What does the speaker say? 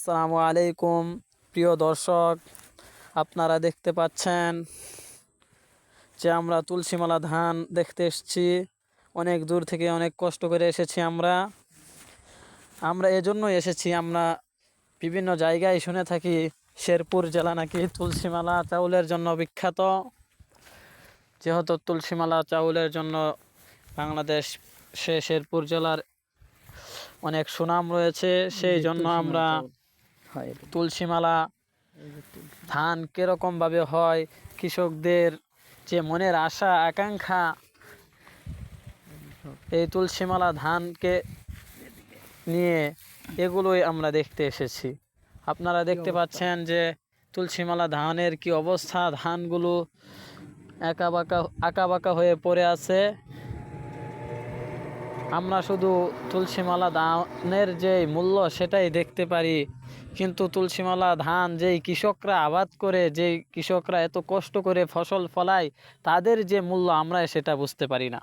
আসসালামু আলাইকুম প্রিয় দর্শক, আপনারা দেখতে পাচ্ছেন যে আমরা তুলসীমালা ধান দেখতে এসেছি। অনেক দূর থেকে অনেক কষ্ট করে এসেছি। আমরা এজন্য এসেছি, আমরা বিভিন্ন জায়গায় শুনে থাকি শেরপুর জেলা নাকি তুলসীমালা চাউলের জন্য বিখ্যাত। যেহেতু তুলসীমালা চাউলের জন্য বাংলাদেশ শেরপুর জেলার অনেক সুনাম রয়েছে, সেই জন্য আমরা তুলসীমালা ধান কীরকমভাবে হয়, কৃষকদের যে মনের আশা আকাঙ্ক্ষা এই তুলসীমালা ধানকে নিয়ে, এগুলোই আমরা দেখতে এসেছি। আপনারা দেখতে পাচ্ছেন যে তুলসীমালা ধানের কি অবস্থা, ধানগুলো আঁকা বাঁকা হয়ে পড়ে আছে। আমরা শুধু তুলসীমালা ধানের যেই মূল্য সেটাই দেখতে পারি, কিন্তু তুলসীমালা ধান যেই কৃষকরা আবাদ করে, যেই কৃষকরা এত কষ্ট করে ফসল ফলায়, তাদের যে মূল্য আমরা সেটা বুঝতে পারি না।